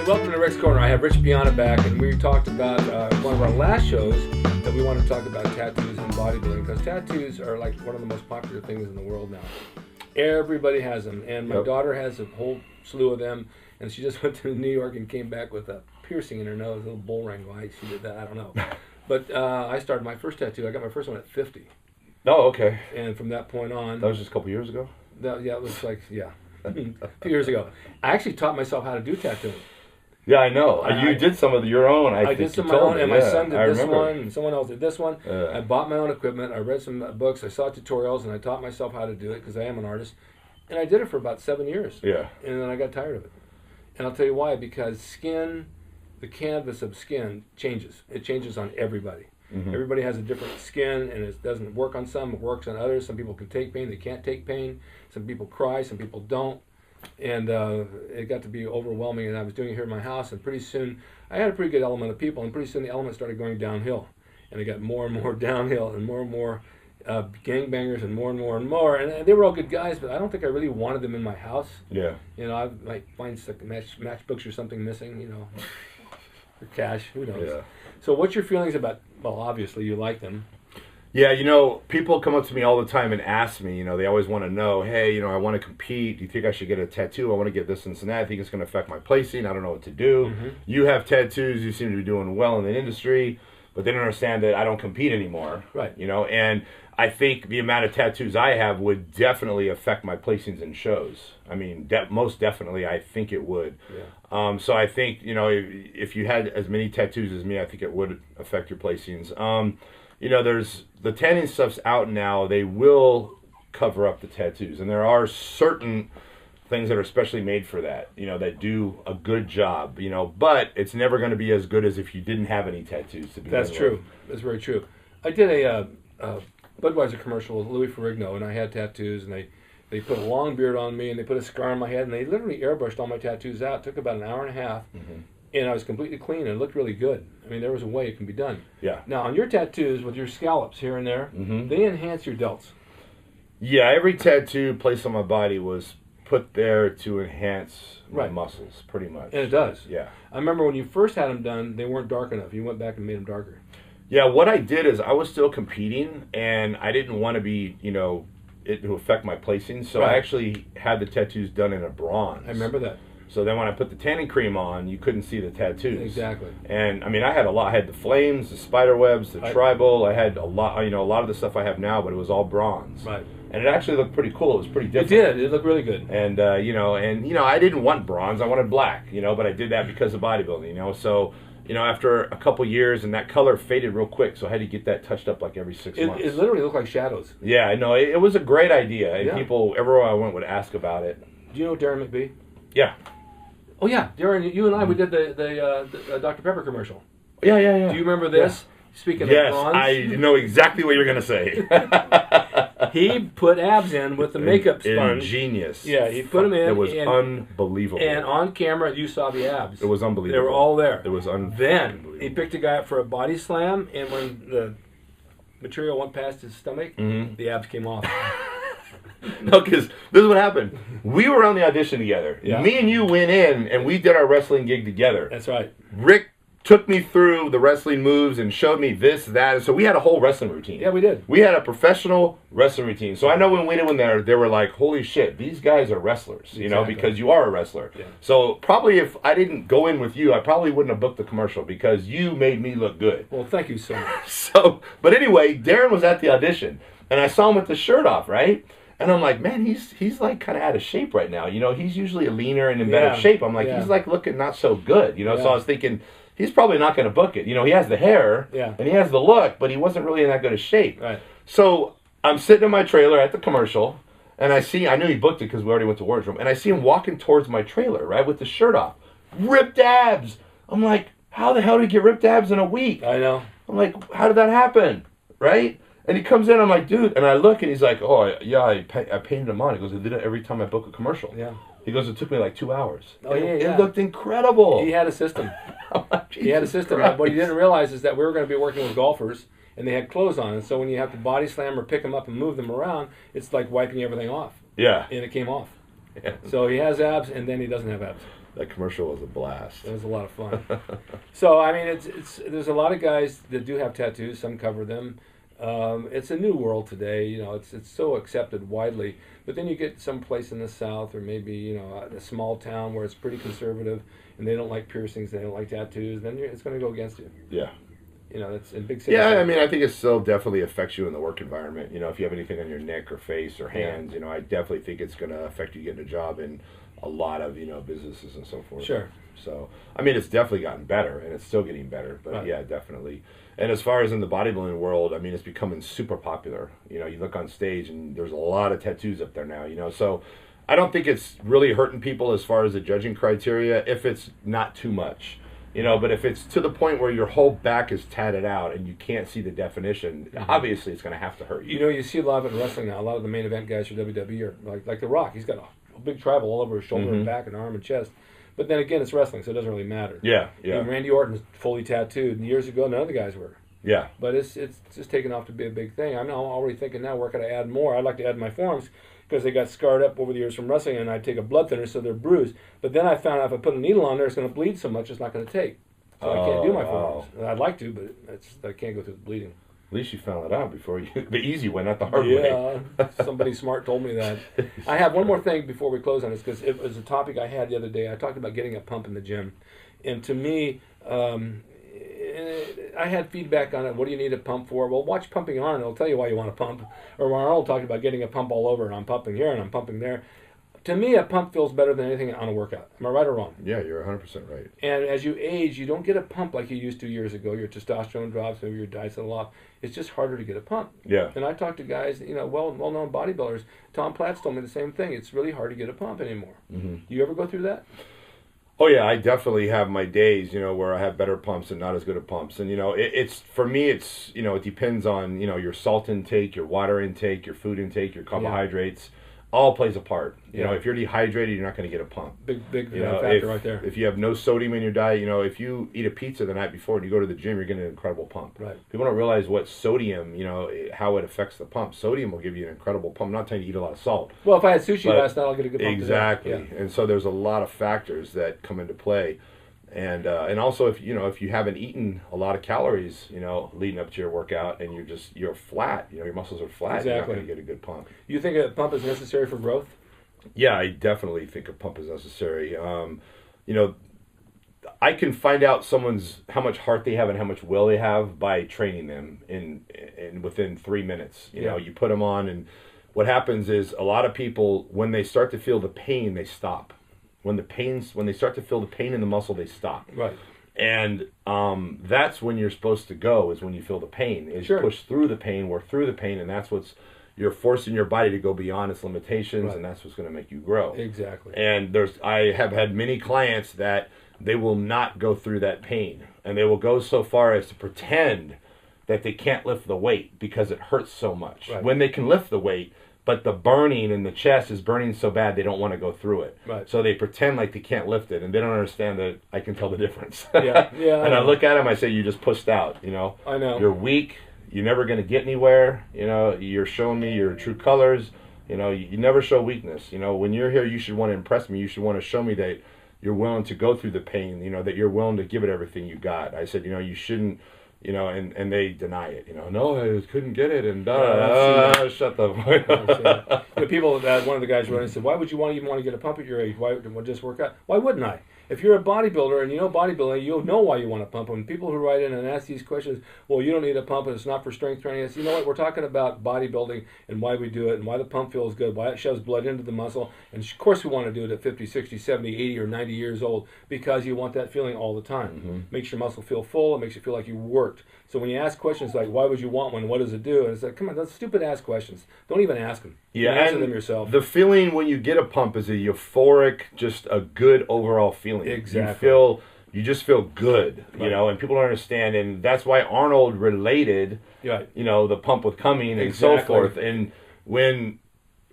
Welcome to Ric's Corner. I have Rich Piana back, and we talked about one of our last shows that we want to talk about tattoos and bodybuilding, because tattoos are like one of the most popular things in the world now. Everybody has them, and my daughter has a whole slew of them, and she just went to New York and came back with a piercing in her nose, a little bull ring. Why she did that, I don't know. But I started my first tattoo. I got my first one at 50. Oh, okay. And from that point on... That was just a couple years ago? It was like, a few years ago. I actually taught myself how to do tattooing. Yeah, I know. You did some of your own. I did some of my own, and my son did this one, and someone else did this one. I bought my own equipment. I read some books. I saw tutorials, and I taught myself how to do it because I am an artist. And I did it for about 7 years. Yeah. And then I got tired of it. And I'll tell you why. Because skin, the canvas of skin changes. It changes on everybody. Mm-hmm. Everybody has a different skin, and it doesn't work on some. It works on others. Some people can take pain. They can't take pain. Some people cry. Some people don't. And it got to be overwhelming, and I was doing it here in my house, and pretty soon I had a pretty good element of people, and pretty soon the element started going downhill, and it got more and more downhill, and more gangbangers, and more, and they were all good guys, but I don't think I really wanted them in my house. Yeah. You know, I might find some matchbooks or something missing, you know, or cash, who knows. Yeah. So what's your feelings about, well, obviously you like them. Yeah, you know, people come up to me all the time and ask me, you know, they always want to know, hey, you know, I want to compete. Do you think I should get a tattoo? I want to get this and that. I think it's going to affect my placing. I don't know what to do. Mm-hmm. You have tattoos. You seem to be doing well in the industry, but they don't understand that I don't compete anymore. Right. You know, and I think the amount of tattoos I have would definitely affect my placings in shows. I mean, most definitely, I think it would. Yeah. So I think, you know, if you had as many tattoos as me, I think it would affect your placings. You know, there's the tanning stuff's out now. They will cover up the tattoos, and there are certain things that are specially made for that, you know, that do a good job, you know, but it's never going to be as good as if you didn't have any tattoos to begin with. That's true. That's very true. I did a Budweiser commercial with Louis Ferrigno, and I had tattoos, and they put a long beard on me, and they put a scar on my head, and they literally airbrushed all my tattoos out. It took about an hour and a half. Mm-hmm. And I was completely clean, and it looked really good. I mean, there was a way it can be done. Yeah. Now, on your tattoos, with your scallops here and there, they enhance your delts. Yeah, every tattoo placed on my body was put there to enhance my muscles, pretty much. And it does. Yeah. I remember when you first had them done, they weren't dark enough. You went back and made them darker. Yeah, what I did is I was still competing, and I didn't want to be, you know, it to affect my placing, so I actually had the tattoos done in a bronze. I remember that. So then when I put the tanning cream on, you couldn't see the tattoos. Exactly. And I mean, I had a lot. I had the flames, the spider webs, the tribal. I had a lot, you know, a lot of the stuff I have now, but it was all bronze. Right. And it actually looked pretty cool. It was pretty different. It did. It looked really good. And you know, I didn't want bronze. I wanted black. You know, but I did that because of bodybuilding. You know, so you know, after a couple years, and that color faded real quick, so I had to get that touched up like every 6 months. It literally looked like shadows. Yeah, I know. It was a great idea, and people everywhere I went would ask about it. Do you know Darren McBee? Yeah. Oh yeah, Darren, you and I, we did the Dr. Pepper commercial. Yeah. Do you remember this? Yeah. Speaking of bronze. Yes, I know exactly what you're going to say. He put abs in with the makeup sponge. Ingenious. Yeah, he put them in. It was unbelievable. And on camera, you saw the abs. It was unbelievable. They were all there. It was Then he picked a guy up for a body slam, and when the material went past his stomach, the abs came off. No, because this is what happened. We were on the audition together. Yeah. Me and you went in, and we did our wrestling gig together. That's right. Rick took me through the wrestling moves and showed me this, that. So we had a whole wrestling routine. Yeah, we did. We had a professional wrestling routine. So I know when we went in there, they were like, holy shit, these guys are wrestlers, you know, because you are a wrestler. Yeah. So probably if I didn't go in with you, I probably wouldn't have booked the commercial because you made me look good. Well, thank you so much. But anyway, Darren was at the audition, and I saw him with the shirt off, right? And I'm like, man, he's like kind of out of shape right now. You know, he's usually leaner and in better shape. I'm like, he's like looking not so good. You know, so I was thinking, he's probably not going to book it. You know, he has the hair and he has the look, but he wasn't really in that good a shape. Right. So I'm sitting in my trailer at the commercial, and I knew he booked it because we already went to wardrobe, and I see him walking towards my trailer, right, with the shirt off. Ripped abs. I'm like, how the hell did he get ripped abs in a week? I know. I'm like, how did that happen? Right? And he comes in, I'm like, dude, and I look, and he's like, oh, yeah, I painted him on. He goes, I did it every time I book a commercial. Yeah. He goes, it took me like 2 hours. Oh, It looked incredible. He had a system. He had a system. What he didn't realize is that we were going to be working with golfers, and they had clothes on. And so when you have to body slam or pick them up and move them around, it's like wiping everything off. Yeah. And it came off. Yeah. So he has abs, and then he doesn't have abs. That commercial was a blast. It was a lot of fun. So I mean, there's a lot of guys that do have tattoos. Some cover them. It's a new world today. You know, it's so accepted widely. But then you get someplace in the South, or maybe, you know, a small town where it's pretty conservative, and they don't like piercings, they don't like tattoos. Then it's going to go against you. Yeah. You know, that's in big cities. Yeah, I mean, I think it still definitely affects you in the work environment. You know, if you have anything on your neck or face or hands, you know, I definitely think it's going to affect you getting a job in a lot of, you know, businesses and so forth. Sure. So, I mean, it's definitely gotten better, and it's still getting better. But yeah, definitely. And as far as in the bodybuilding world, I mean, it's becoming super popular. You know, you look on stage, and there's a lot of tattoos up there now, you know. So I don't think it's really hurting people as far as the judging criteria if it's not too much. You know, but if it's to the point where your whole back is tatted out and you can't see the definition, obviously it's going to have to hurt you. You know, you see a lot of it in wrestling now. A lot of the main event guys for WWE are like The Rock. He's got a big tribal all over his shoulder and back and arm and chest. But then again, it's wrestling, so it doesn't really matter. Yeah, yeah. And Randy Orton's fully tattooed. And years ago, none of the guys were. Yeah. But it's just taken off to be a big thing. I'm now already thinking now, where could I add more? I'd like to add my forearms, because they got scarred up over the years from wrestling, and I'd take a blood thinner so they're bruised. But then I found out if I put a needle on there, it's going to bleed so much it's not going to take. So I can't do my forearms. I'd like to, but I can't go through the bleeding. At least you found it out before the easy way, not the hard way. Yeah, somebody smart told me that. I have one more thing before we close on this, because it was a topic I had the other day. I talked about getting a pump in the gym. And to me, I had feedback on it. What do you need a pump for? Well, watch Pumping Arnold. It'll tell you why you want a pump. Or when Arnold talked about getting a pump all over, and I'm pumping here and I'm pumping there. To me, a pump feels better than anything on a workout. Am I right or wrong? Yeah, you're 100% right. And as you age, you don't get a pump like you used to years ago. Your testosterone drops, maybe your diet's a little off. It's just harder to get a pump. Yeah. And I talk to guys, you know, well-known bodybuilders. Tom Platz told me the same thing. It's really hard to get a pump anymore. Do you ever go through that? Oh yeah, I definitely have my days, you know, where I have better pumps and not as good of pumps. And, you know, it's for me, it's, you know, it depends on, you know, your salt intake, your water intake, your food intake, your carbohydrates. All plays a part. You know, if you're dehydrated, you're not going to get a pump. Big factor right there. If you have no sodium in your diet, you know, if you eat a pizza the night before and you go to the gym, you're getting an incredible pump. Right. People don't realize what sodium, you know, how it affects the pump. Sodium will give you an incredible pump. I'm not telling you to eat a lot of salt. Well, if I had sushi last night, I'll get a good pump. Exactly. Yeah. And so there's a lot of factors that come into play. And also, if you haven't eaten a lot of calories, you know, leading up to your workout, and you're flat, you know, your muscles are flat, you're not going to get a good pump. You think a pump is necessary for growth? Yeah, I definitely think a pump is necessary. You know, I can find out how much heart they have and how much will they have by training them in within 3 minutes. You know, you put them on, and what happens is a lot of people, when they start to feel the pain, they stop. When they start to feel the pain in the muscle, they stop. Right. And that's when you're supposed to go, is when you feel the pain. Is push through the pain, work through the pain, and that's you're forcing your body to go beyond its limitations, and that's what's going to make you grow. Exactly. And I have had many clients that they will not go through that pain, and they will go so far as to pretend that they can't lift the weight because it hurts so much. Right. When they can lift the weight, but the burning in the chest is burning so bad they don't want to go through it. Right. So they pretend like they can't lift it, and they don't understand that I can tell the difference. Yeah. And I look at them, I say, you just pushed out, you know. I know. You're weak. You're never going to get anywhere. You know, you're showing me your true colors. You know, you never show weakness. You know, when you're here, you should want to impress me. You should want to show me that you're willing to go through the pain, you know, that you're willing to give it everything you got. I said, you know, you shouldn't, you know, and they deny it. You know, no, I couldn't get it, and shut the The people that one of the guys wrote and said, why would you even want to get a pump at your age? Why would just work out? Why wouldn't I? If you're a bodybuilder and you know bodybuilding, you'll know why you want to pump. When people who write in and ask these questions, well, you don't need a pump and it's not for strength training. I say, you know what? We're talking about bodybuilding and why we do it and why the pump feels good, why it shoves blood into the muscle. And of course we want to do it at 50, 60, 70, 80, or 90 years old because you want that feeling all the time. Makes your muscle feel full. It makes you feel like you worked. So when you ask questions like, why would you want one? What does it do? And it's like, come on, that's stupid ass questions. Don't even ask them. Yeah, answer them yourself. The feeling when you get a pump is a euphoric, just a good overall feeling. Exactly. You just feel good, you know, and people don't understand. And that's why Arnold related, you know, the pump with coming and so forth. And when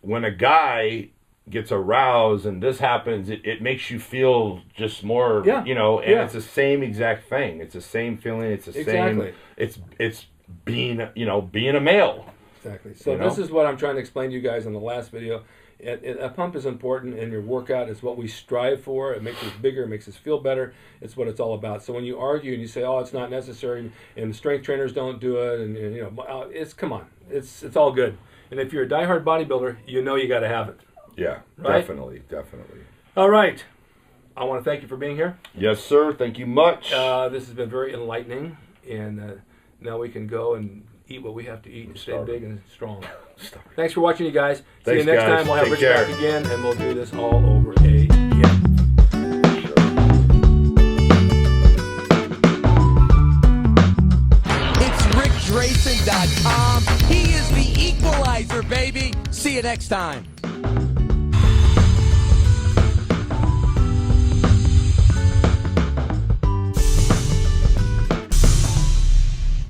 a guy gets aroused and this happens, it makes you feel just more, you know, and it's the same exact thing. It's the same feeling. It's the same. It's being, you know, being a male. Exactly. So this is what I'm trying to explain to you guys in the last video A pump is important in your workout. It's what we strive for. It makes us bigger. It makes us feel better. It's what it's all about. So when you argue and you say, "Oh, it's not necessary," and the strength trainers don't do it, and you know, come on, it's all good. And if you're a diehard bodybuilder, you know you got to have it. Yeah, right? Definitely. All right. I want to thank you for being here. Yes, sir. Thank you much. This has been very enlightening, and now we can go and eat what we have to eat and stay big and strong. Thanks for watching, you guys. See you next time. We'll have Rich back again, and we'll do this all over again. It's RicDrasin.com. He is the equalizer, baby. See you next time.